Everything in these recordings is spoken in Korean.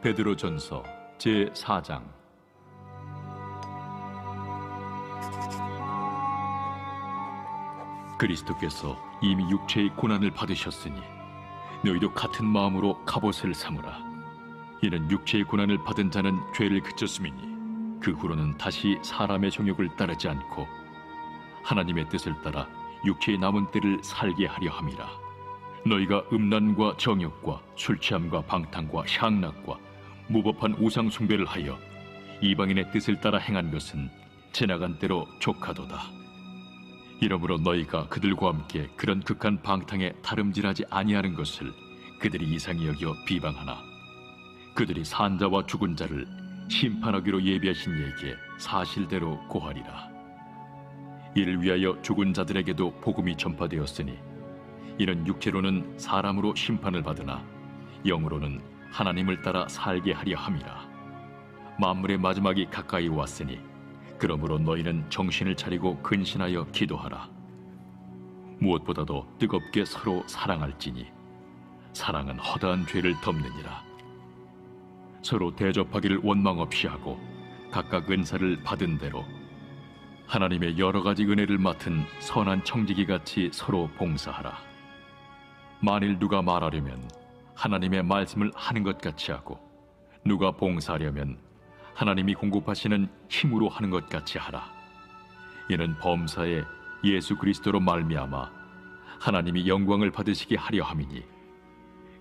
베드로전서 제4장. 그리스도께서 이미 육체의 고난을 받으셨으니 너희도 같은 마음으로 갑옷을 삼으라. 이는 육체의 고난을 받은 자는 죄를 그쳤음이니 그 후로는 다시 사람의 정욕을 따르지 않고 하나님의 뜻을 따라 육체의 남은 때를 살게 하려 함이라. 너희가 음란과 정욕과 술취함과 방탕과 향락과 무법한 우상 숭배를 하여 이방인의 뜻을 따라 행한 것은 지나간 때로 족하도다. 이러므로 너희가 그들과 함께 그런 극한 방탕에 다름질하지 아니하는 것을 그들이 이상히 여겨 비방하나 그들이 산자와 죽은 자를 심판하기로 예비하신 이에게 사실대로 고하리라. 이를 위하여 죽은 자들에게도 복음이 전파되었으니 이는 육체로는 사람으로 심판을 받으나 영으로는 하나님을 따라 살게 하려 함이라. 만물의 마지막이 가까이 왔으니 그러므로 너희는 정신을 차리고 근신하여 기도하라. 무엇보다도 뜨겁게 서로 사랑할지니 사랑은 허다한 죄를 덮느니라. 서로 대접하기를 원망 없이 하고 각각 은사를 받은 대로 하나님의 여러 가지 은혜를 맡은 선한 청지기같이 서로 봉사하라. 만일 누가 말하려면 하나님의 말씀을 하는 것 같이 하고 누가 봉사하려면 하나님이 공급하시는 힘으로 하는 것 같이 하라. 이는 범사에 예수 그리스도로 말미암아 하나님이 영광을 받으시게 하려 함이니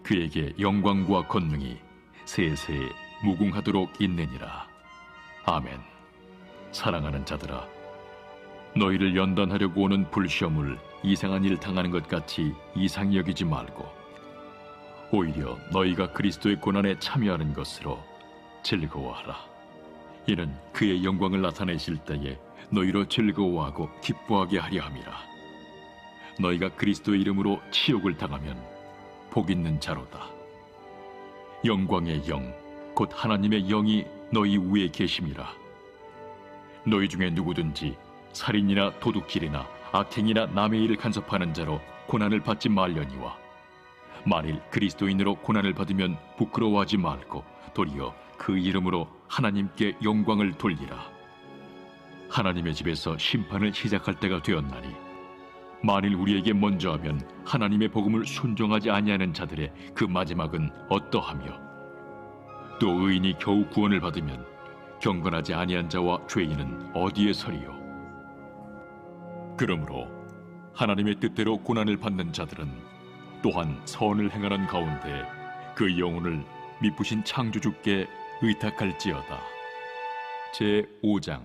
그에게 영광과 권능이 세세 무궁하도록 있느니라. 아멘. 사랑하는 자들아, 너희를 연단하려고 오는 불시험을 이상한 일 당하는 것 같이 이상히 여기지 말고 오히려 너희가 그리스도의 고난에 참여하는 것으로 즐거워하라. 이는 그의 영광을 나타내실 때에 너희로 즐거워하고 기뻐하게 하려 함이라. 너희가 그리스도의 이름으로 치욕을 당하면 복 있는 자로다. 영광의 영, 곧 하나님의 영이 너희 위에 계심이라. 너희 중에 누구든지 살인이나 도둑질이나 악행이나 남의 일을 간섭하는 자로 고난을 받지 말려니와 만일 그리스도인으로 고난을 받으면 부끄러워하지 말고 도리어 그 이름으로 하나님께 영광을 돌리라. 하나님의 집에서 심판을 시작할 때가 되었나니 만일 우리에게 먼저 하면 하나님의 복음을 순종하지 아니하는 자들의 그 마지막은 어떠하며 또 의인이 겨우 구원을 받으면 경건하지 아니한 자와 죄인은 어디에 서리요. 그러므로 하나님의 뜻대로 고난을 받는 자들은 또한 선을 행하는 가운데 그 영혼을 미쁘신 창조주께 의탁할지어다. 제5장.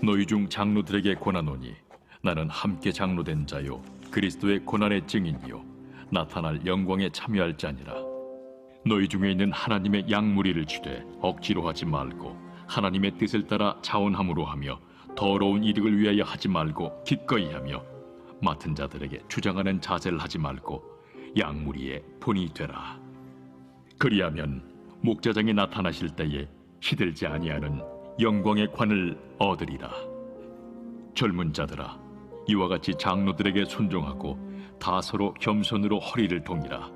너희 중 장로들에게 권하노니 나는 함께 장로된 자요 그리스도의 고난의 증인이요 나타날 영광에 참여할 자니라. 너희 중에 있는 하나님의 양무리를 주되 억지로 하지 말고 하나님의 뜻을 따라 자원함으로 하며 더러운 이득을 위하여 하지 말고 기꺼이 하며 맡은 자들에게 주장하는 자세를 하지 말고 양무리의 본이 되라. 그리하면 목자장이 나타나실 때에 시들지 아니하는 영광의 관을 얻으리라. 젊은 자들아, 이와 같이 장로들에게 순종하고 다 서로 겸손으로 허리를 동이라.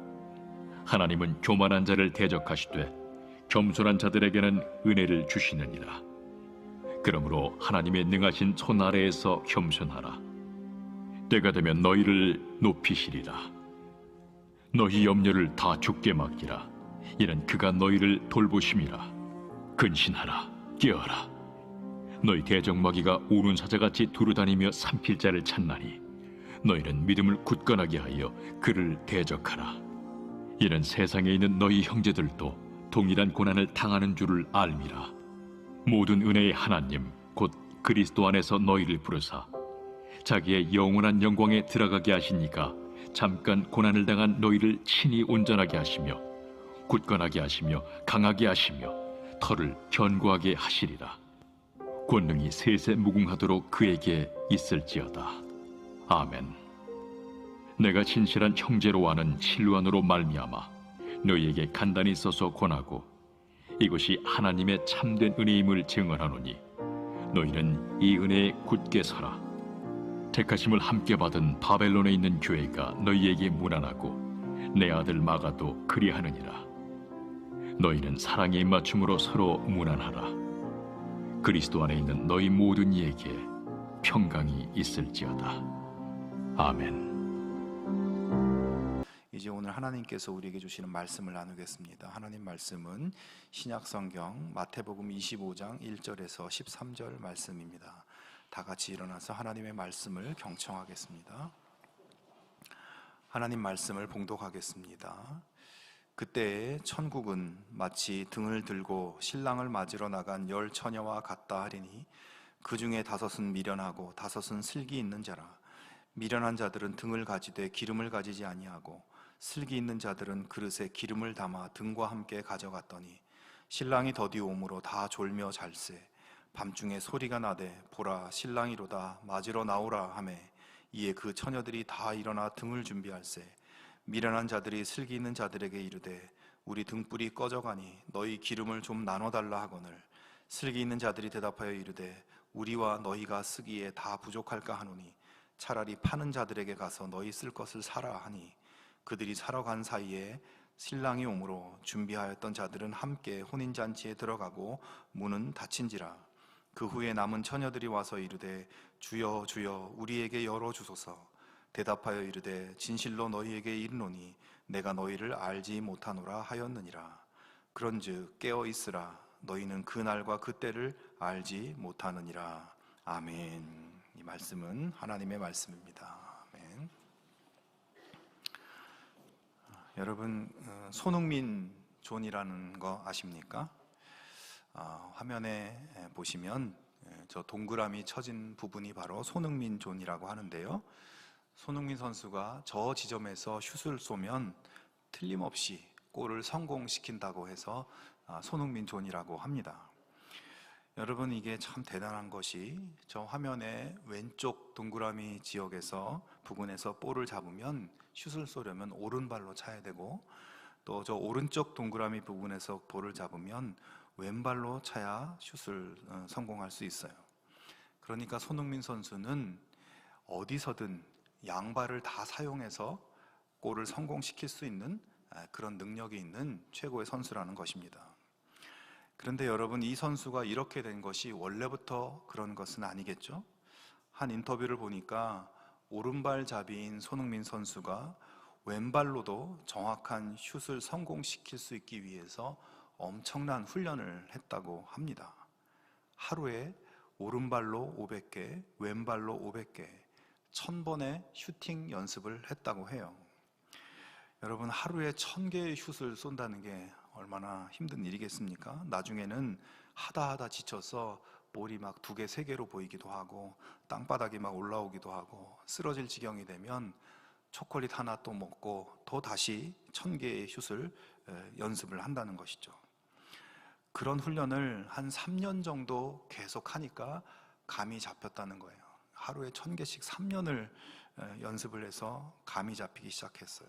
하나님은 교만한 자를 대적하시되 겸손한 자들에게는 은혜를 주시느니라. 그러므로 하나님의 능하신 손 아래에서 겸손하라. 때가 되면 너희를 높이시리라. 너희 염려를 다 주께 맡기라. 이는 그가 너희를 돌보심이라. 근신하라. 깨어라. 너희 대적마귀가 우는 사자같이 두루다니며 삼킬 자를 찾나니 너희는 믿음을 굳건하게 하여 그를 대적하라. 이는 세상에 있는 너희 형제들도 동일한 고난을 당하는 줄을 알미라. 모든 은혜의 하나님 곧 그리스도 안에서 너희를 부르사 자기의 영원한 영광에 들어가게 하시니까 잠깐 고난을 당한 너희를 친히 온전하게 하시며 굳건하게 하시며 강하게 하시며 털을 견고하게 하시리라. 권능이 세세 무궁하도록 그에게 있을지어다. 아멘. 내가 진실한 형제로 아는 실루안으로 말미암아 너희에게 간단히 써서 권하고 이것이 하나님의 참된 은혜임을 증언하노니 너희는 이 은혜에 굳게 서라. 택하심을 함께 받은 바벨론에 있는 교회가 너희에게 문안하고 내 아들 마가도 그리하느니라. 너희는 사랑의 입맞춤으로 서로 무난하라. 그리스도 안에 있는 너희 모든 이에게 평강이 있을지어다. 아멘. 이제 오늘 하나님께서 우리에게 주시는 말씀을 나누겠습니다. 하나님 말씀은 신약성경 마태복음 25장 1절에서 13절 말씀입니다. 다 같이 일어나서 하나님의 말씀을 경청하겠습니다. 하나님 말씀을 봉독하겠습니다. 그때에 천국은 마치 등을 들고 신랑을 맞으러 나간 10 처녀와 같다 하리니 그 중에 5은 미련하고 5은 슬기 있는 자라. 미련한 자들은 등을 가지되 기름을 가지지 아니하고 슬기 있는 자들은 그릇에 기름을 담아 등과 함께 가져갔더니 신랑이 더디 오므로 다 졸며 잘세. 밤중에 소리가 나되 보라 신랑이로다 맞으러 나오라 하매 이에 그 처녀들이 다 일어나 등을 준비할세. 미련한 자들이 슬기 있는 자들에게 이르되 우리 등불이 꺼져가니 너희 기름을 좀 나눠달라 하거늘 슬기 있는 자들이 대답하여 이르되 우리와 너희가 쓰기에 다 부족할까 하노니 차라리 파는 자들에게 가서 너희 쓸 것을 사라 하니 그들이 사러 간 사이에 신랑이 오므로 준비하였던 자들은 함께 혼인잔치에 들어가고 문은 닫힌지라. 그 후에 남은 처녀들이 와서 이르되 주여 주여 우리에게 열어주소서. 대답하여 이르되 진실로 너희에게 이르노니 내가 너희를 알지 못하노라 하였느니라. 그런즉 깨어 있으라. 너희는 그 날과 그 때를 알지 못하느니라. 아멘. 이 말씀은 하나님의 말씀입니다. 아멘. 여러분 손흥민 존이라는 거 아십니까? 화면에 보시면 저 동그라미 쳐진 부분이 바로 손흥민 존이라고 하는데요. 손흥민 선수가 저 지점에서 슛을 쏘면 틀림없이 골을 성공시킨다고 해서 손흥민 존이라고 합니다. 여러분 이게 참 대단한 것이 저 화면의 왼쪽 동그라미 지역에서 부근에서 볼을 잡으면 슛을 쏘려면 오른발로 차야 되고 또 저 오른쪽 동그라미 부분에서 볼을 잡으면 왼발로 차야 슛을 성공할 수 있어요. 그러니까 손흥민 선수는 어디서든 양발을 다 사용해서 골을 성공시킬 수 있는 그런 능력이 있는 최고의 선수라는 것입니다. 그런데 여러분 이 선수가 이렇게 된 것이 원래부터 그런 것은 아니겠죠? 한 인터뷰를 보니까 오른발잡이인 손흥민 선수가 왼발로도 정확한 슛을 성공시킬 수 있기 위해서 엄청난 훈련을 했다고 합니다. 하루에 오른발로 500개, 왼발로 500개, 1000번의 슈팅 연습을 했다고 해요. 여러분 하루에 1000개의 슛을 쏜다는 게 얼마나 힘든 일이겠습니까? 나중에는 하다 지쳐서 볼이 막 2개, 3개로 보이기도 하고 땅바닥이 막 올라오기도 하고 쓰러질 지경이 되면 초콜릿 하나 또 먹고 또 다시 1000개의 슛을 연습을 한다는 것이죠. 그런 훈련을 한 3년 정도 계속 하니까 감이 잡혔다는 거예요. 하루에 1000개씩 3년을 연습을 해서 감이 잡히기 시작했어요.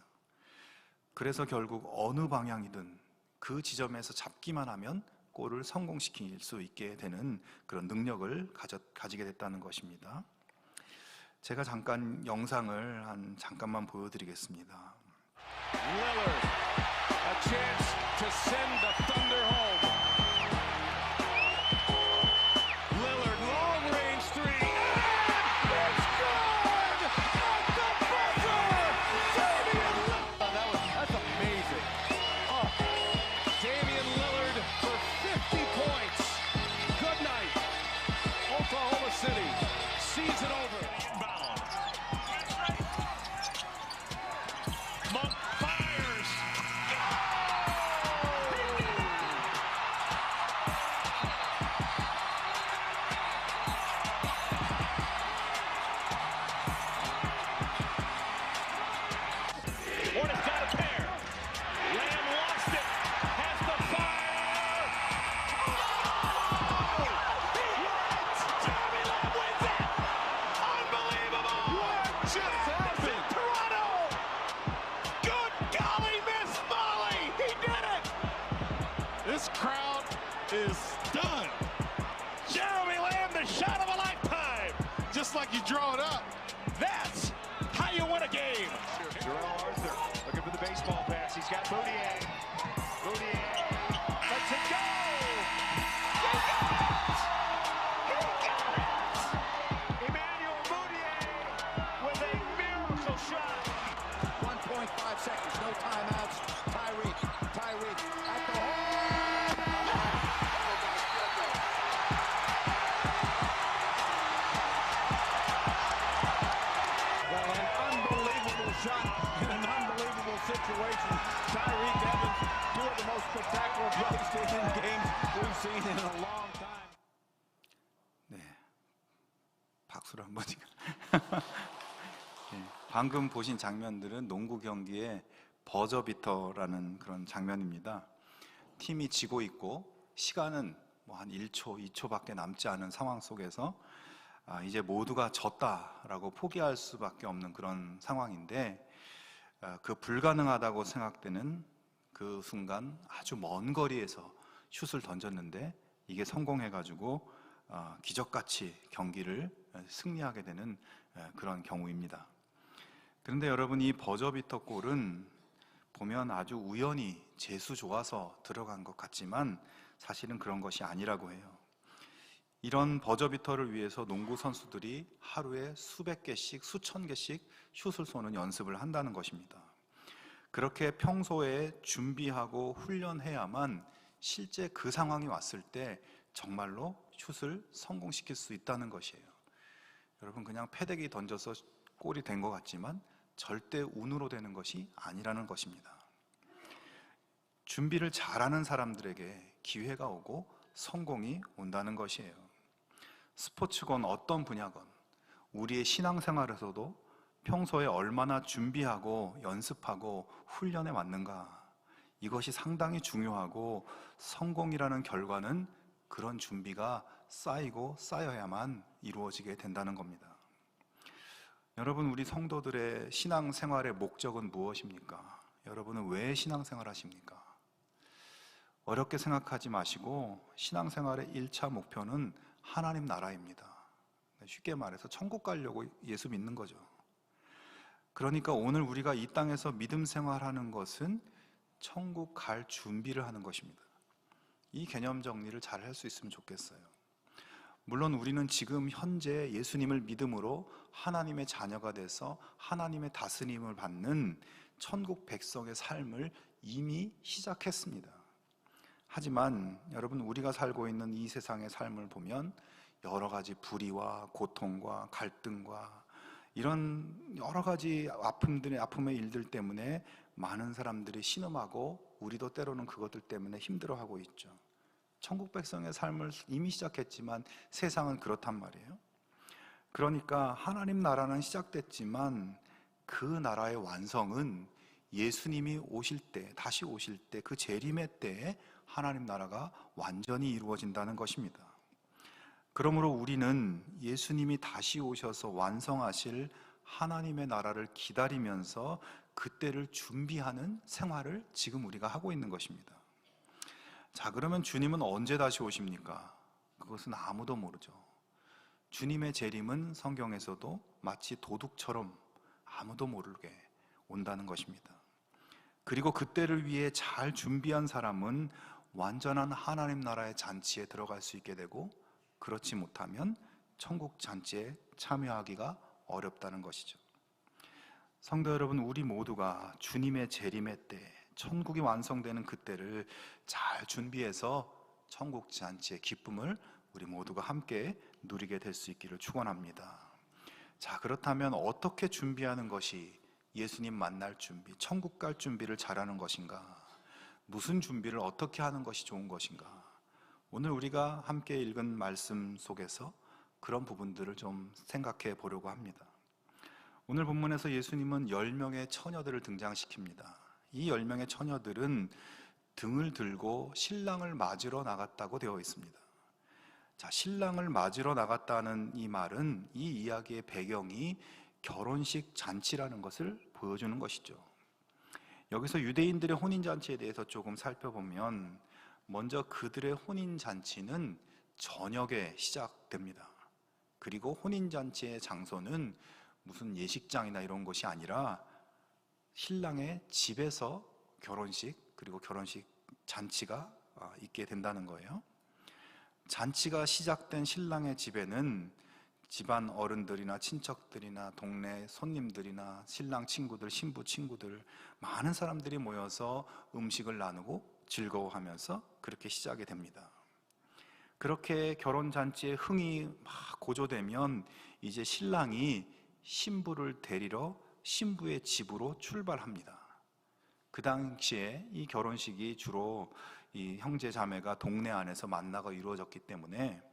그래서 결국 어느 방향이든 그 지점에서 잡기만 하면 골을 성공시킬 수 있게 되는 그런 능력을 가지게 됐다는 것입니다. 제가 잠깐 영상을 잠깐만 보여드리겠습니다. Lillard, a chance to send the Thunder home. Lillard, long range three, and it's good! At the buzzer! Damian Lillard! That's amazing. Damian Lillard for 50 points. Good night. Oklahoma City, season over. Monk fires. Hornets got a pair. Lamb lost it. Has the fire. Oh! Jeremy Lamb wins it. Unbelievable. What just happened? Toronto. Good golly, Miss Molly. He did it. This crowd is done. Jeremy Lamb, the shot of a lifetime. Just like you draw it up. That's how you win a game. Jarrell Arthur looking for the baseball. timeouts. Tyreek at the hole. Well, an unbelievable shot in an unbelievable situation. Tyreek Evans, two of the most spectacular plays in games we've seen in a long time. 네, 박수를 한번. 네, 방금 보신 장면들은 농구 경기의 버저비터라는 그런 장면입니다. 팀이 지고 있고 시간은 뭐 한 1초, 2초밖에 남지 않은 상황 속에서 이제 모두가 졌다라고 포기할 수밖에 없는 그런 상황인데, 그 불가능하다고 생각되는 그 순간 아주 먼 거리에서 슛을 던졌는데 이게 성공해가지고 기적같이 경기를 승리하게 되는 그런 경우입니다. 그런데 여러분, 이 버저비터 골은 보면 아주 우연히 재수 좋아서 들어간 것 같지만 사실은 그런 것이 아니라고 해요. 이런 버저비터를 위해서 농구 선수들이 하루에 수백 개씩, 수천 개씩 슛을 쏘는 연습을 한다는 것입니다. 그렇게 평소에 준비하고 훈련해야만 실제 그 상황이 왔을 때 정말로 슛을 성공시킬 수 있다는 것이에요. 여러분, 그냥 패대기 던져서 골이 된 것 같지만 절대 운으로 되는 것이 아니라는 것입니다. 준비를 잘하는 사람들에게 기회가 오고 성공이 온다는 것이에요. 스포츠건 어떤 분야건 우리의 신앙생활에서도 평소에 얼마나 준비하고 연습하고 훈련해 왔는가, 이것이 상당히 중요하고 성공이라는 결과는 그런 준비가 쌓이고 쌓여야만 이루어지게 된다는 겁니다. 여러분, 우리 성도들의 신앙생활의 목적은 무엇입니까? 여러분은 왜 신앙생활 하십니까? 어렵게 생각하지 마시고 신앙생활의 1차 목표는 하나님 나라입니다. 쉽게 말해서 천국 가려고 예수 믿는 거죠. 그러니까 오늘 우리가 이 땅에서 믿음 생활하는 것은 천국 갈 준비를 하는 것입니다. 이 개념 정리를 잘 할 수 있으면 좋겠어요. 물론 우리는 지금 현재 예수님을 믿음으로 하나님의 자녀가 돼서 하나님의 다스림을 받는 천국 백성의 삶을 이미 시작했습니다. 하지만 여러분, 우리가 살고 있는 이 세상의 삶을 보면 여러 가지 불의와 고통과 갈등과 이런 여러 가지 아픔의 일들 때문에 많은 사람들이 신음하고 우리도 때로는 그것들 때문에 힘들어하고 있죠. 천국 백성의 삶을 이미 시작했지만 세상은 그렇단 말이에요. 그러니까 하나님 나라는 시작됐지만 그 나라의 완성은 예수님이 오실 때, 다시 오실 때, 그 재림의 때에 하나님 나라가 완전히 이루어진다는 것입니다. 그러므로 우리는 예수님이 다시 오셔서 완성하실 하나님의 나라를 기다리면서 그때를 준비하는 생활을 지금 우리가 하고 있는 것입니다. 자, 그러면 주님은 언제 다시 오십니까? 그것은 아무도 모르죠. 주님의 재림은 성경에서도 마치 도둑처럼 아무도 모르게 온다는 것입니다. 그리고 그때를 위해 잘 준비한 사람은 완전한 하나님 나라의 잔치에 들어갈 수 있게 되고, 그렇지 못하면 천국 잔치에 참여하기가 어렵다는 것이죠. 성도 여러분, 우리 모두가 주님의 재림의 때, 천국이 완성되는 그때를 잘 준비해서 천국 잔치의 기쁨을 우리 모두가 함께 누리게 될 수 있기를 축원합니다. 자, 그렇다면 어떻게 준비하는 것이 예수님 만날 준비, 천국 갈 준비를 잘하는 것인가? 무슨 준비를 어떻게 하는 것이 좋은 것인가? 오늘 우리가 함께 읽은 말씀 속에서 그런 부분들을 좀 생각해 보려고 합니다. 오늘 본문에서 예수님은 10명의 처녀들을 등장시킵니다. 이 10명의 처녀들은 등을 들고 신랑을 맞으러 나갔다고 되어 있습니다. 자, 신랑을 맞으러 나갔다는 이 말은 이 이야기의 배경이 결혼식 잔치라는 것을 보여주는 것이죠. 여기서 유대인들의 혼인잔치에 대해서 조금 살펴보면, 먼저 그들의 혼인잔치는 저녁에 시작됩니다. 그리고 혼인잔치의 장소는 무슨 예식장이나 이런 것이 아니라 신랑의 집에서 결혼식, 그리고 결혼식 잔치가 있게 된다는 거예요. 잔치가 시작된 신랑의 집에는 집안 어른들이나 친척들이나 동네 손님들이나 신랑 친구들, 신부 친구들, 많은 사람들이 모여서 음식을 나누고 즐거워하면서 그렇게 시작이 됩니다. 그렇게 결혼잔치에 흥이 막 고조되면 이제 신랑이 신부를 데리러 신부의 집으로 출발합니다. 그 당시에 이 결혼식이 주로 이 형제 자매가 동네 안에서 만나가 이루어졌기 때문에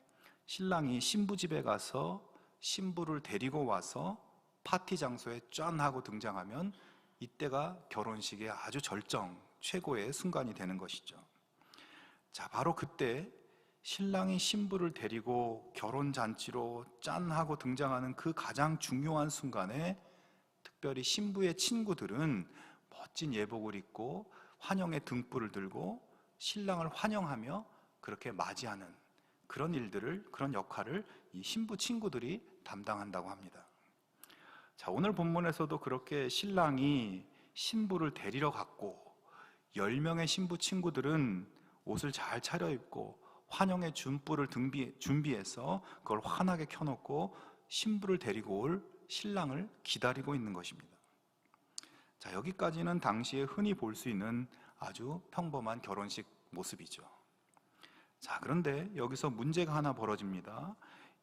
신랑이 신부 집에 가서 신부를 데리고 와서 파티 장소에 짠 하고 등장하면 이때가 결혼식의 아주 절정, 최고의 순간이 되는 것이죠. 자, 바로 그때 신랑이 신부를 데리고 결혼잔치로 짠 하고 등장하는 그 가장 중요한 순간에 특별히 신부의 친구들은 멋진 예복을 입고 환영의 등불을 들고 신랑을 환영하며 그렇게 맞이하는 그런 일들을, 그런 역할을 이 신부 친구들이 담당한다고 합니다. 자, 오늘 본문에서도 그렇게 신랑이 신부를 데리러 갔고 10명의 신부 친구들은 옷을 잘 차려입고 환영의 준불을 준비해서 그걸 환하게 켜놓고 신부를 데리고 올 신랑을 기다리고 있는 것입니다. 자, 여기까지는 당시에 흔히 볼 수 있는 아주 평범한 결혼식 모습이죠. 자, 그런데 여기서 문제가 하나 벌어집니다.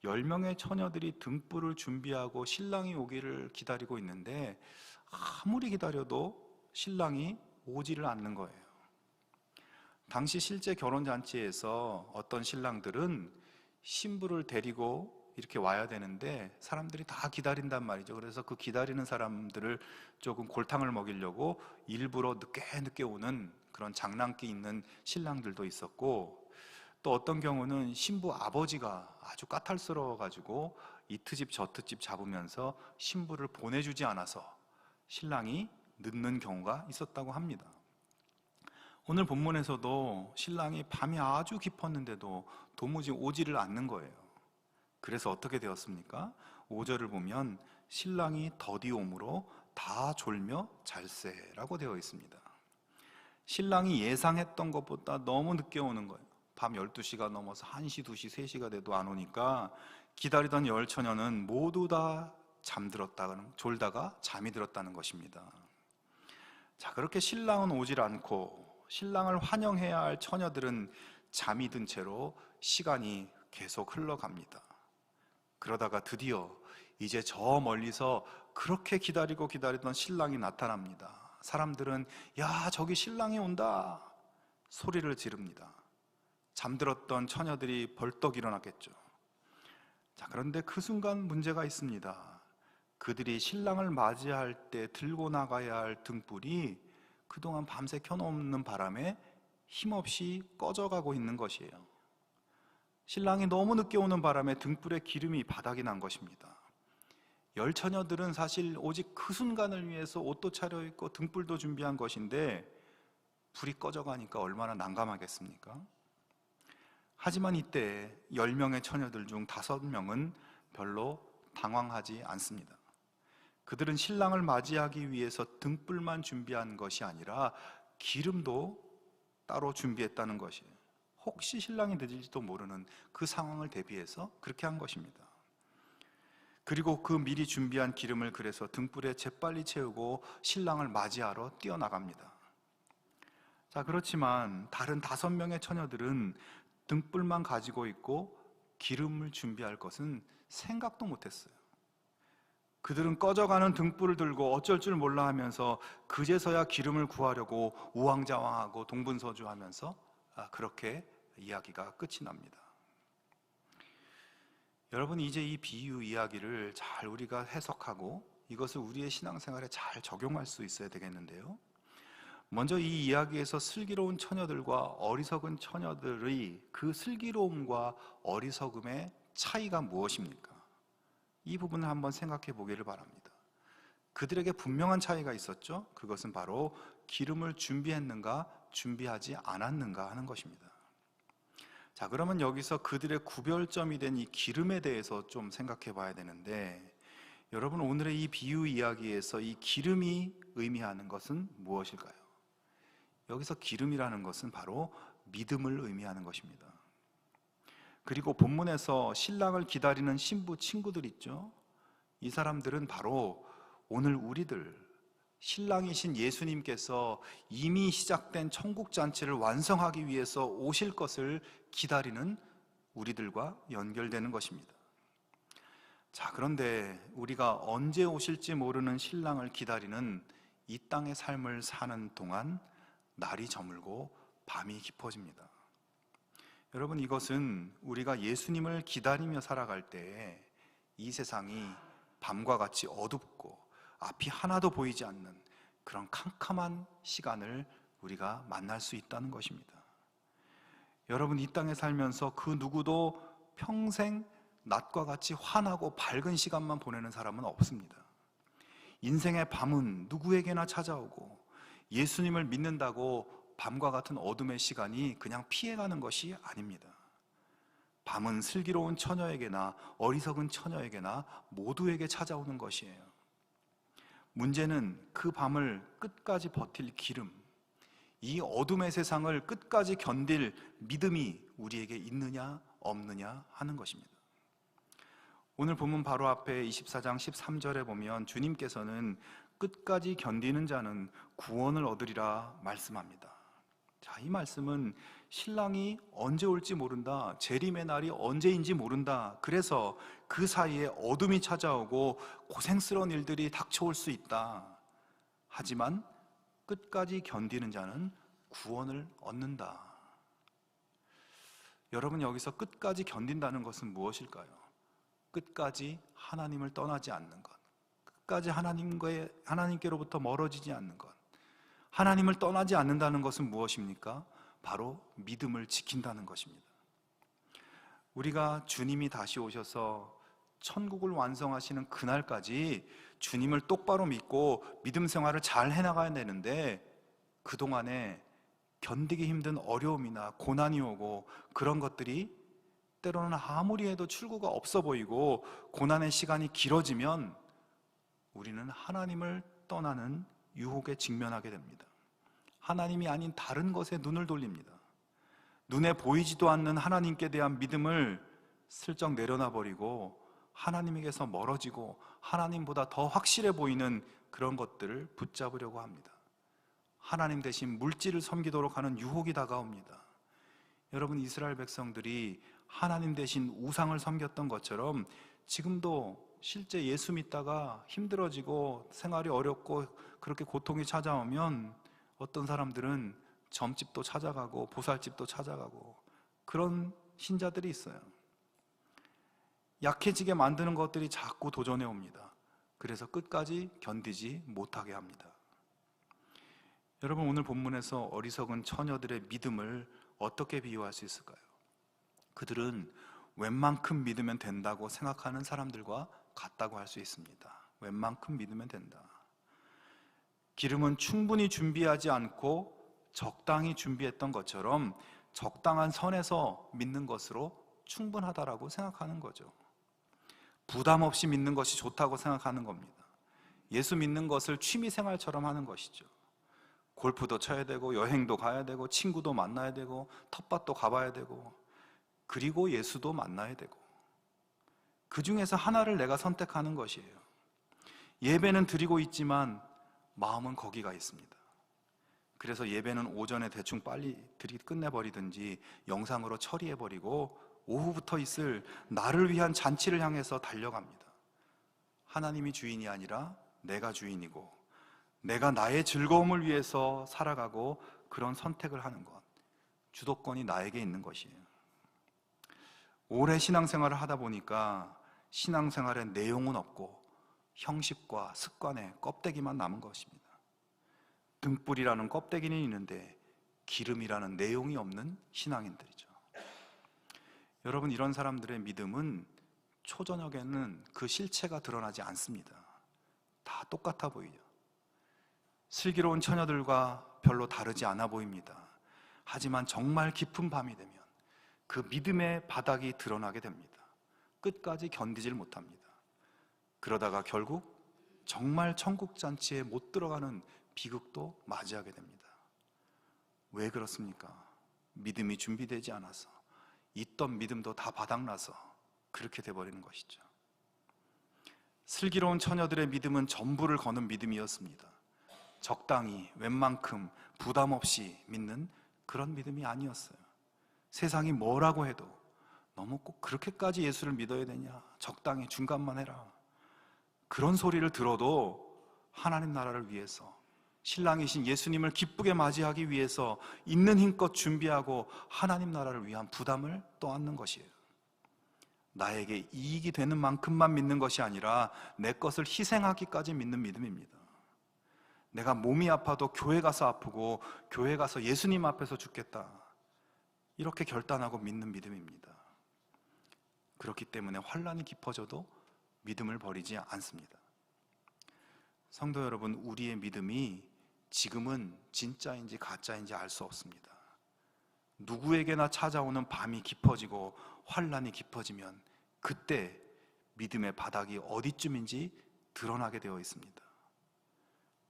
10명의 처녀들이 등불을 준비하고 신랑이 오기를 기다리고 있는데 아무리 기다려도 신랑이 오지를 않는 거예요. 당시 실제 결혼잔치에서 어떤 신랑들은 신부를 데리고 이렇게 와야 되는데 사람들이 다 기다린단 말이죠. 그래서 그 기다리는 사람들을 조금 골탕을 먹이려고 일부러 늦게 오는 그런 장난기 있는 신랑들도 있었고, 또 어떤 경우는 신부 아버지가 아주 까탈스러워가지고 이 트집 저 트집 잡으면서 신부를 보내주지 않아서 신랑이 늦는 경우가 있었다고 합니다. 오늘 본문에서도 신랑이 밤이 아주 깊었는데도 도무지 오지를 않는 거예요. 그래서 어떻게 되었습니까? 5절을 보면 신랑이 더디 옴으로 다 졸며 잘세라고 되어 있습니다. 신랑이 예상했던 것보다 너무 늦게 오는 거예요. 밤 12시가 넘어서 1시, 2시, 3시가 돼도 안 오니까 기다리던 열 처녀는 모두 다 졸다가 잠이 들었다는 것입니다. 자, 그렇게 신랑은 오질 않고 신랑을 환영해야 할 처녀들은 잠이 든 채로 시간이 계속 흘러갑니다. 그러다가 드디어 이제 저 멀리서 그렇게 기다리던 신랑이 나타납니다. 사람들은 야, 저기 신랑이 온다 소리를 지릅니다. 잠들었던 처녀들이 벌떡 일어났겠죠. 자, 그런데 그 순간 문제가 있습니다. 그들이 신랑을 맞이할 때 들고 나가야 할 등불이 그동안 밤새 켜놓는 바람에 힘없이 꺼져가고 있는 것이에요. 신랑이 너무 늦게 오는 바람에 등불에 기름이 바닥이 난 것입니다. 열 처녀들은 사실 오직 그 순간을 위해서 옷도 차려입고 등불도 준비한 것인데 불이 꺼져가니까 얼마나 난감하겠습니까? 하지만 이때 10명의 처녀들 중 5명은 별로 당황하지 않습니다. 그들은 신랑을 맞이하기 위해서 등불만 준비한 것이 아니라 기름도 따로 준비했다는 것이에요. 혹시 신랑이 늦을지도 모르는 그 상황을 대비해서 그렇게 한 것입니다. 그리고 그 미리 준비한 기름을 그래서 등불에 재빨리 채우고 신랑을 맞이하러 뛰어나갑니다. 자, 그렇지만 다른 5명의 처녀들은 등불만 가지고 있고 기름을 준비할 것은 생각도 못했어요. 그들은 꺼져가는 등불을 들고 어쩔 줄 몰라 하면서 그제서야 기름을 구하려고 우왕좌왕하고 동분서주하면서 그렇게 이야기가 끝이 납니다. 여러분, 이제 이 비유 이야기를 잘 우리가 해석하고 이것을 우리의 신앙생활에 잘 적용할 수 있어야 되겠는데요. 먼저 이 이야기에서 슬기로운 처녀들과 어리석은 처녀들의 그 슬기로움과 어리석음의 차이가 무엇입니까? 이 부분을 한번 생각해 보기를 바랍니다. 그들에게 분명한 차이가 있었죠. 그것은 바로 기름을 준비했는가 준비하지 않았는가 하는 것입니다. 자, 그러면 여기서 그들의 구별점이 된 이 기름에 대해서 좀 생각해 봐야 되는데, 여러분, 오늘의 이 비유 이야기에서 이 기름이 의미하는 것은 무엇일까요? 여기서 기름이라는 것은 바로 믿음을 의미하는 것입니다. 그리고 본문에서 신랑을 기다리는 신부 친구들 있죠. 이 사람들은 바로 오늘 우리들, 신랑이신 예수님께서 이미 시작된 천국 잔치를 완성하기 위해서 오실 것을 기다리는 우리들과 연결되는 것입니다. 자, 그런데 우리가 언제 오실지 모르는 신랑을 기다리는 이 땅의 삶을 사는 동안 날이 저물고 밤이 깊어집니다. 여러분, 이것은 우리가 예수님을 기다리며 살아갈 때에 이 세상이 밤과 같이 어둡고 앞이 하나도 보이지 않는 그런 캄캄한 시간을 우리가 만날 수 있다는 것입니다. 여러분, 이 땅에 살면서 그 누구도 평생 낮과 같이 환하고 밝은 시간만 보내는 사람은 없습니다. 인생의 밤은 누구에게나 찾아오고 예수님을 믿는다고 밤과 같은 어둠의 시간이 그냥 피해가는 것이 아닙니다. 밤은 슬기로운 처녀에게나 어리석은 처녀에게나 모두에게 찾아오는 것이에요. 문제는 그 밤을 끝까지 버틸 기름, 이 어둠의 세상을 끝까지 견딜 믿음이 우리에게 있느냐 없느냐 하는 것입니다. 오늘 본문 바로 앞에 24장 13절에 보면 주님께서는 끝까지 견디는 자는 구원을 얻으리라 말씀합니다. 자, 이 말씀은 신랑이 언제 올지 모른다, 재림의 날이 언제인지 모른다, 그래서 그 사이에 어둠이 찾아오고 고생스러운 일들이 닥쳐올 수 있다. 하지만 끝까지 견디는 자는 구원을 얻는다. 여러분, 여기서 끝까지 견딘다는 것은 무엇일까요? 끝까지 하나님을 떠나지 않는 것, 끝까지 하나님께로부터 멀어지지 않는 것. 하나님을 떠나지 않는다는 것은 무엇입니까? 바로 믿음을 지킨다는 것입니다. 우리가 주님이 다시 오셔서 천국을 완성하시는 그날까지 주님을 똑바로 믿고 믿음 생활을 잘 해나가야 되는데, 그동안에 견디기 힘든 어려움이나 고난이 오고 그런 것들이 때로는 아무리 해도 출구가 없어 보이고 고난의 시간이 길어지면 우리는 하나님을 떠나는 유혹에 직면하게 됩니다. 하나님이 아닌 다른 것에 눈을 돌립니다. 눈에 보이지도 않는 하나님께 대한 믿음을 슬쩍 내려놔 버리고 하나님에게서 멀어지고 하나님보다 더 확실해 보이는 그런 것들을 붙잡으려고 합니다. 하나님 대신 물질을 섬기도록 하는 유혹이 다가옵니다. 여러분, 이스라엘 백성들이 하나님 대신 우상을 섬겼던 것처럼 지금도 실제 예수 믿다가 힘들어지고 생활이 어렵고 그렇게 고통이 찾아오면 어떤 사람들은 점집도 찾아가고 보살집도 찾아가고 그런 신자들이 있어요. 약해지게 만드는 것들이 자꾸 도전해 옵니다. 그래서 끝까지 견디지 못하게 합니다. 여러분, 오늘 본문에서 어리석은 처녀들의 믿음을 어떻게 비유할 수 있을까요? 그들은 웬만큼 믿으면 된다고 생각하는 사람들과 같다고 할 수 있습니다. 웬만큼 믿으면 된다. 기름은 충분히 준비하지 않고 적당히 준비했던 것처럼 적당한 선에서 믿는 것으로 충분하다라고 생각하는 거죠. 부담 없이 믿는 것이 좋다고 생각하는 겁니다. 예수 믿는 것을 취미생활처럼 하는 것이죠. 골프도 쳐야 되고 여행도 가야 되고 친구도 만나야 되고 텃밭도 가봐야 되고 그리고 예수도 만나야 되고 그 중에서 하나를 내가 선택하는 것이에요. 예배는 드리고 있지만 마음은 거기가 있습니다. 그래서 예배는 오전에 대충 빨리 끝내버리든지 영상으로 처리해버리고 오후부터 있을 나를 위한 잔치를 향해서 달려갑니다. 하나님이 주인이 아니라 내가 주인이고 내가 나의 즐거움을 위해서 살아가고 그런 선택을 하는 것, 주도권이 나에게 있는 것이에요. 오래 신앙생활을 하다 보니까 신앙생활의 내용은 없고 형식과 습관의 껍데기만 남은 것입니다. 등불이라는 껍데기는 있는데 기름이라는 내용이 없는 신앙인들이죠. 여러분, 이런 사람들의 믿음은 초저녁에는 그 실체가 드러나지 않습니다. 다 똑같아 보이죠. 슬기로운 처녀들과 별로 다르지 않아 보입니다. 하지만 정말 깊은 밤이 되면 그 믿음의 바닥이 드러나게 됩니다. 끝까지 견디질 못합니다. 그러다가 결국 정말 천국잔치에 못 들어가는 비극도 맞이하게 됩니다. 왜 그렇습니까? 믿음이 준비되지 않아서, 있던 믿음도 다 바닥나서 그렇게 돼버리는 것이죠. 슬기로운 처녀들의 믿음은 전부를 거는 믿음이었습니다. 적당히 웬만큼 부담 없이 믿는 그런 믿음이 아니었어요. 세상이 뭐라고 해도 너무 꼭 그렇게까지 예수를 믿어야 되냐, 적당히 중간만 해라, 그런 소리를 들어도 하나님 나라를 위해서, 신랑이신 예수님을 기쁘게 맞이하기 위해서 있는 힘껏 준비하고 하나님 나라를 위한 부담을 떠안는 것이에요. 나에게 이익이 되는 만큼만 믿는 것이 아니라 내 것을 희생하기까지 믿는 믿음입니다. 내가 몸이 아파도 교회 가서 아프고 교회 가서 예수님 앞에서 죽겠다, 이렇게 결단하고 믿는 믿음입니다. 그렇기 때문에 환난이 깊어져도 믿음을 버리지 않습니다. 성도 여러분, 우리의 믿음이 지금은 진짜인지 가짜인지 알 수 없습니다. 누구에게나 찾아오는 밤이 깊어지고 환난이 깊어지면 그때 믿음의 바닥이 어디쯤인지 드러나게 되어 있습니다.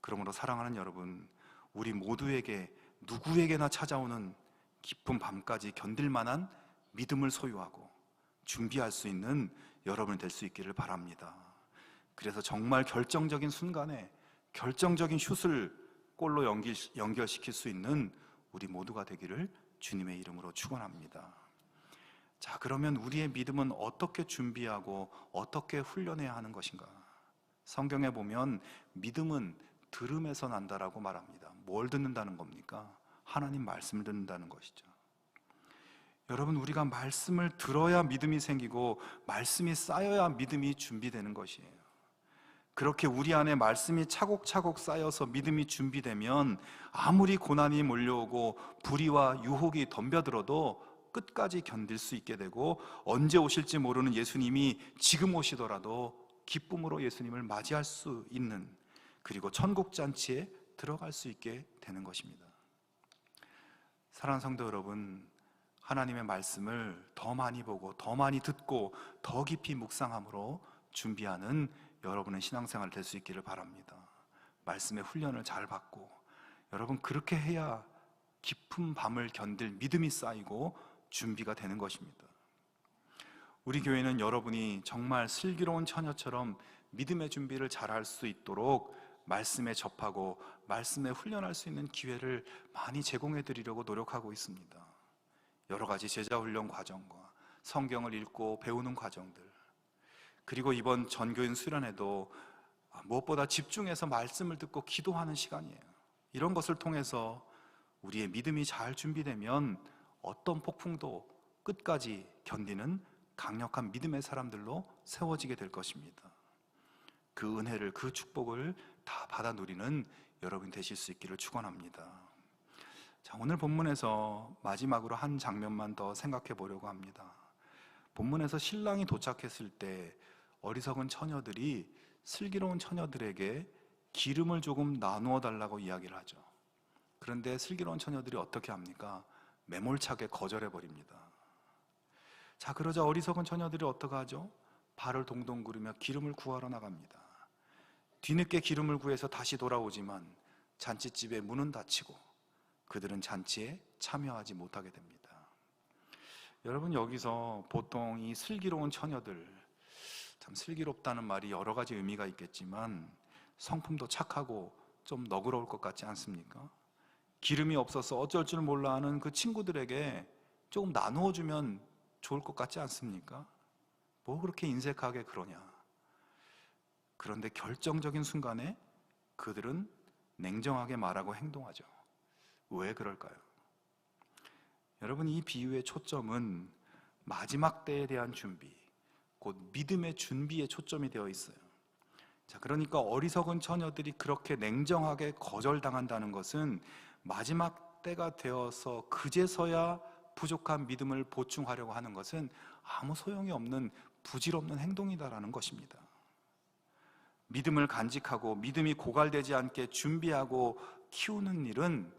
그러므로 사랑하는 여러분, 우리 모두에게 누구에게나 찾아오는 깊은 밤까지 견딜 만한 믿음을 소유하고 준비할 수 있는 여러분이 될 수 있기를 바랍니다. 그래서 정말 결정적인 순간에 결정적인 슛을 골로 연결시킬 수 있는 우리 모두가 되기를 주님의 이름으로 축원합니다. 자, 그러면 우리의 믿음은 어떻게 준비하고 어떻게 훈련해야 하는 것인가? 성경에 보면 믿음은 들음에서 난다라고 말합니다. 뭘 듣는다는 겁니까? 하나님 말씀을 듣는다는 것이죠. 여러분, 우리가 말씀을 들어야 믿음이 생기고 말씀이 쌓여야 믿음이 준비되는 것이에요. 그렇게 우리 안에 말씀이 차곡차곡 쌓여서 믿음이 준비되면 아무리 고난이 몰려오고 불의와 유혹이 덤벼들어도 끝까지 견딜 수 있게 되고, 언제 오실지 모르는 예수님이 지금 오시더라도 기쁨으로 예수님을 맞이할 수 있는, 그리고 천국잔치에 들어갈 수 있게 되는 것입니다. 사랑하는 성도 여러분, 하나님의 말씀을 더 많이 보고 더 많이 듣고 더 깊이 묵상함으로 준비하는 여러분의 신앙생활 될 수 있기를 바랍니다. 말씀의 훈련을 잘 받고, 여러분 그렇게 해야 깊은 밤을 견딜 믿음이 쌓이고 준비가 되는 것입니다. 우리 교회는 여러분이 정말 슬기로운 처녀처럼 믿음의 준비를 잘할 수 있도록 말씀에 접하고 말씀에 훈련할 수 있는 기회를 많이 제공해 드리려고 노력하고 있습니다. 여러 가지 제자 훈련 과정과 성경을 읽고 배우는 과정들, 그리고 이번 전교인 수련회도 무엇보다 집중해서 말씀을 듣고 기도하는 시간이에요. 이런 것을 통해서 우리의 믿음이 잘 준비되면 어떤 폭풍도 끝까지 견디는 강력한 믿음의 사람들로 세워지게 될 것입니다. 그 은혜를, 그 축복을 다 받아 누리는 여러분 되실 수 있기를 축원합니다. 자, 오늘 본문에서 마지막으로 한 장면만 더 생각해 보려고 합니다. 본문에서 신랑이 도착했을 때 어리석은 처녀들이 슬기로운 처녀들에게 기름을 조금 나누어 달라고 이야기를 하죠. 그런데 슬기로운 처녀들이 어떻게 합니까? 매몰차게 거절해 버립니다. 자, 그러자 어리석은 처녀들이 어떻게 하죠? 발을 동동 구르며 기름을 구하러 나갑니다. 뒤늦게 기름을 구해서 다시 돌아오지만 잔치집의 문은 닫히고 그들은 잔치에 참여하지 못하게 됩니다. 여러분, 여기서 보통 이 슬기로운 처녀들, 참 슬기롭다는 말이 여러 가지 의미가 있겠지만 성품도 착하고 좀 너그러울 것 같지 않습니까? 기름이 없어서 어쩔 줄 몰라 하는 그 친구들에게 조금 나누어 주면 좋을 것 같지 않습니까? 뭐 그렇게 인색하게 그러냐? 그런데 결정적인 순간에 그들은 냉정하게 말하고 행동하죠. 왜 그럴까요? 여러분, 이 비유의 초점은 마지막 때에 대한 준비, 곧 믿음의 준비에 초점이 되어 있어요. 자, 그러니까 어리석은 처녀들이 그렇게 냉정하게 거절당한다는 것은 마지막 때가 되어서 그제서야 부족한 믿음을 보충하려고 하는 것은 아무 소용이 없는 부질없는 행동이다라는 것입니다. 믿음을 간직하고 믿음이 고갈되지 않게 준비하고 키우는 일은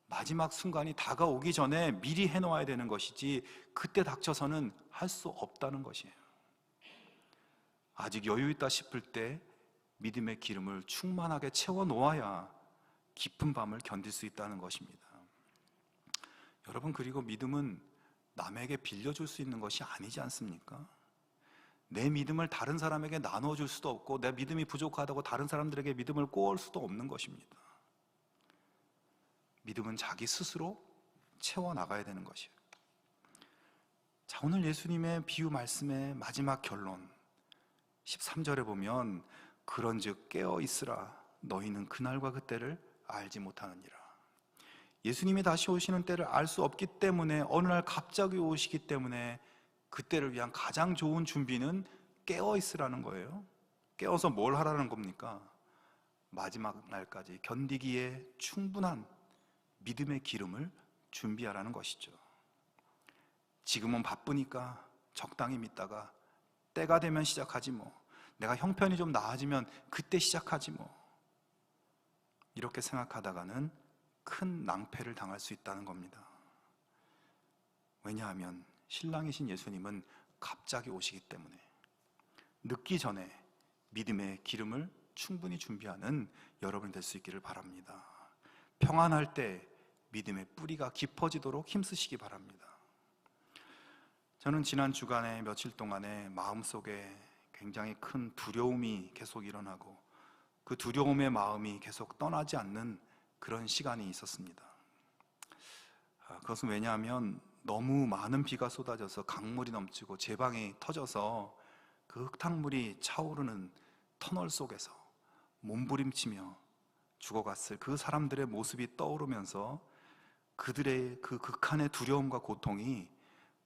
마지막 순간이 다가오기 전에 미리 해놓아야 되는 것이지 그때 닥쳐서는 할 수 없다는 것이에요. 아직 여유 있다 싶을 때 믿음의 기름을 충만하게 채워 놓아야 깊은 밤을 견딜 수 있다는 것입니다. 여러분, 그리고 믿음은 남에게 빌려줄 수 있는 것이 아니지 않습니까? 내 믿음을 다른 사람에게 나눠줄 수도 없고 내 믿음이 부족하다고 다른 사람들에게 믿음을 꼬을 수도 없는 것입니다. 믿음은 자기 스스로 채워나가야 되는 것이에요. 자, 오늘 예수님의 비유 말씀의 마지막 결론 13절에 보면 그런즉 깨어 있으라 너희는 그날과 그때를 알지 못하느니라. 예수님이 다시 오시는 때를 알 수 없기 때문에 어느 날 갑자기 오시기 때문에 그때를 위한 가장 좋은 준비는 깨어 있으라는 거예요. 깨어서 뭘 하라는 겁니까? 마지막 날까지 견디기에 충분한 믿음의 기름을 준비하라는 것이죠. 지금은 바쁘니까 적당히 믿다가 때가 되면 시작하지 뭐. 내가 형편이 좀 나아지면 그때 시작하지 뭐. 이렇게 생각하다가는 큰 낭패를 당할 수 있다는 겁니다. 왜냐하면 신랑이신 예수님은 갑자기 오시기 때문에 늦기 전에 믿음의 기름을 충분히 준비하는 여러분이 될 수 있기를 바랍니다. 평안할 때 믿음의 뿌리가 깊어지도록 힘쓰시기 바랍니다. 저는 지난 주간에 며칠 동안에 마음속에 굉장히 큰 두려움이 계속 일어나고 그 두려움의 마음이 계속 떠나지 않는 그런 시간이 있었습니다. 그것은 왜냐하면 너무 많은 비가 쏟아져서 강물이 넘치고 제방이 터져서 그 흙탕물이 차오르는 터널 속에서 몸부림치며 죽어갔을 그 사람들의 모습이 떠오르면서 그들의 그 극한의 두려움과 고통이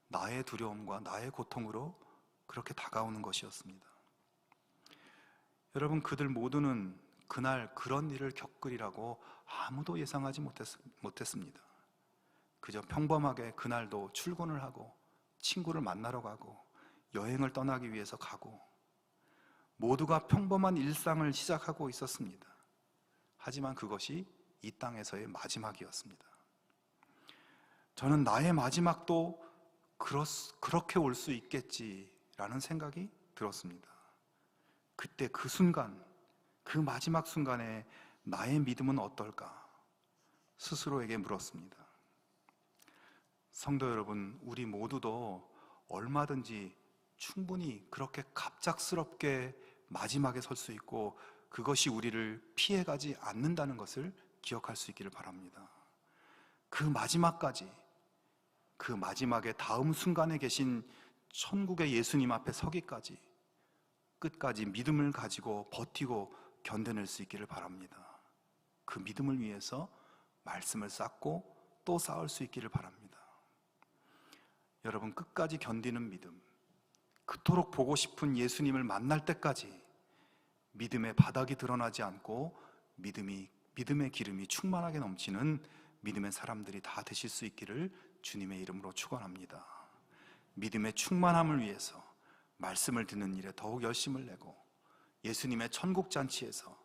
나의 두려움과 나의 고통으로 그렇게 다가오는 것이었습니다. 여러분, 그들 모두는 그날 그런 일을 겪으리라고 아무도 예상하지 못했습니다. 그저 평범하게 그날도 출근을 하고 친구를 만나러 가고 여행을 떠나기 위해서 가고 모두가 평범한 일상을 시작하고 있었습니다. 하지만 그것이 이 땅에서의 마지막이었습니다. 저는 나의 마지막도 그렇게 올 수 있겠지라는 생각이 들었습니다. 그때 그 순간, 그 마지막 순간에 나의 믿음은 어떨까? 스스로에게 물었습니다. 성도 여러분, 우리 모두도 얼마든지 충분히 그렇게 갑작스럽게 마지막에 설 수 있고 그것이 우리를 피해가지 않는다는 것을 기억할 수 있기를 바랍니다. 그 마지막까지, 그 마지막에 다음 순간에 계신 천국의 예수님 앞에 서기까지 끝까지 믿음을 가지고 버티고 견뎌낼 수 있기를 바랍니다. 그 믿음을 위해서 말씀을 쌓고 또 쌓을 수 있기를 바랍니다. 여러분, 끝까지 견디는 믿음, 그토록 보고 싶은 예수님을 만날 때까지 믿음의 바닥이 드러나지 않고 믿음의 기름이 충만하게 넘치는 믿음의 사람들이 다 되실 수 있기를 주님의 이름으로 축원합니다. 믿음의 충만함을 위해서 말씀을 듣는 일에 더욱 열심을 내고 예수님의 천국 잔치에서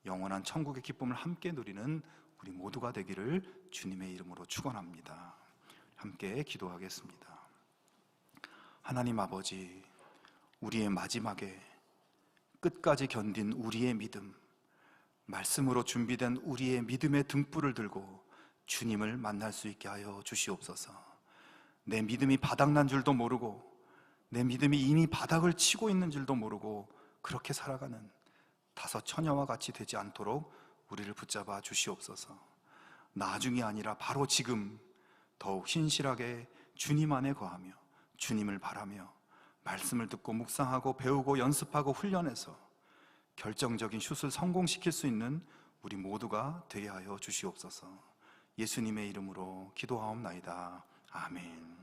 영원한 천국의 기쁨을 함께 누리는 우리 모두가 되기를 주님의 이름으로 축원합니다. 함께 기도하겠습니다. 하나님 아버지, 우리의 마지막에 끝까지 견딘 우리의 믿음, 말씀으로 준비된 우리의 믿음의 등불을 들고 주님을 만날 수 있게 하여 주시옵소서. 내 믿음이 바닥난 줄도 모르고 내 믿음이 이미 바닥을 치고 있는 줄도 모르고 그렇게 살아가는 다섯 처녀와 같이 되지 않도록 우리를 붙잡아 주시옵소서. 나중이 아니라 바로 지금 더욱 신실하게 주님 안에 거하며 주님을 바라며 말씀을 듣고 묵상하고 배우고 연습하고 훈련해서 결정적인 슛을 성공시킬 수 있는 우리 모두가 되게 하여 주시옵소서. 예수님의 이름으로 기도하옵나이다. 아멘.